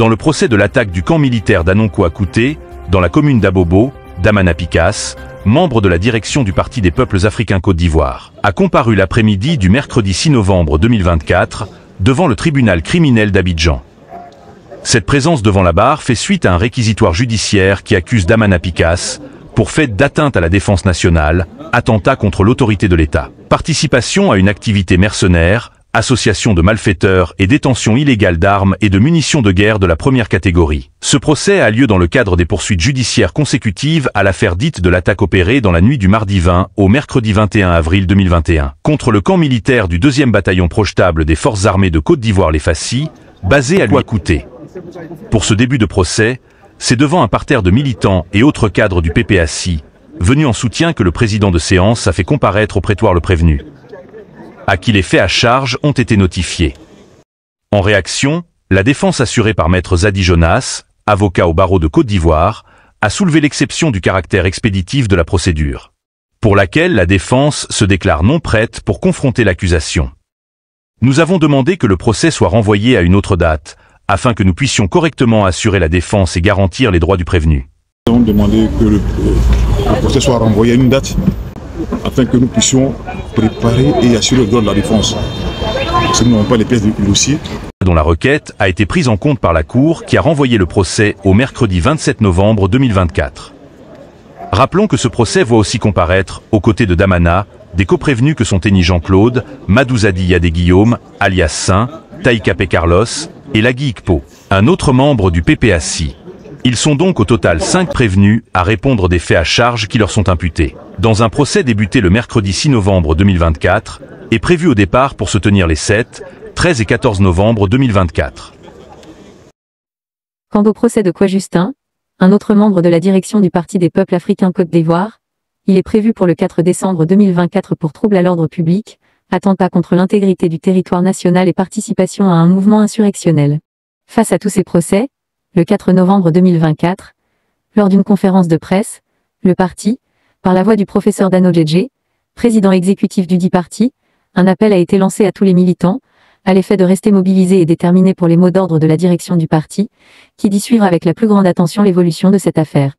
Dans le procès de l'attaque du camp militaire d'Anonkouakouté, dans la commune d'Abobo, Damana Picasse, membre de la direction du Parti des peuples africains Côte d'Ivoire, a comparu l'après-midi du mercredi 6 novembre 2024 devant le tribunal criminel d'Abidjan. Cette présence devant la barre fait suite à un réquisitoire judiciaire qui accuse Damana Picasse pour fait d'atteinte à la défense nationale, attentat contre l'autorité de l'État, participation à une activité mercenaire, association de malfaiteurs et détention illégale d'armes et de munitions de guerre de la première catégorie. Ce procès a lieu dans le cadre des poursuites judiciaires consécutives à l'affaire dite de l'attaque opérée dans la nuit du mardi 20 au mercredi 21 avril 2021 contre le camp militaire du 2e bataillon projetable des forces armées de Côte d'Ivoire les FACI, basé à Kouakouté. Pour ce début de procès, c'est devant un parterre de militants et autres cadres du PPACI, venus en soutien que le président de séance a fait comparaître au prétoire le prévenu, à qui les faits à charge ont été notifiés. En réaction, la défense assurée par maître Zadi Jonas, avocat au barreau de Côte d'Ivoire, a soulevé l'exception du caractère expéditif de la procédure, pour laquelle la défense se déclare non prête pour confronter l'accusation. Nous avons demandé que le procès soit renvoyé à une autre date, afin que nous puissions correctement assurer la défense et garantir les droits du prévenu. Nous avons demandé que le procès soit renvoyé à une date, afin que nous puissions préparer et assurer le droit de la défense. Parce que nous n'avons pas les pièces du dossier. Dont la requête a été prise en compte par la Cour qui a renvoyé le procès au mercredi 27 novembre 2024. Rappelons que ce procès voit aussi comparaître, aux côtés de Damana, des coprévenus que sont Eni Jean-Claude, Madouzadi Yadé Guillaume, alias Saint, Taïkapé Carlos, et Lagui Ikpo, un autre membre du PPACI. Ils sont donc au total 5 prévenus à répondre des faits à charge qui leur sont imputés. Dans un procès débuté le mercredi 6 novembre 2024, et prévu au départ pour se tenir les 7, 13 et 14 novembre 2024. Quant au procès de Kouajustin, un autre membre de la direction du Parti des peuples africains Côte d'Ivoire, il est prévu pour le 4 décembre 2024 pour trouble à l'ordre public, attentat contre l'intégrité du territoire national et participation à un mouvement insurrectionnel. Face à tous ces procès, le 4 novembre 2024, lors d'une conférence de presse, le parti, par la voix du professeur Dano Djedje, président exécutif du dit parti, un appel a été lancé à tous les militants, à l'effet de rester mobilisés et déterminés pour les mots d'ordre de la direction du parti, qui dit suivre avec la plus grande attention l'évolution de cette affaire.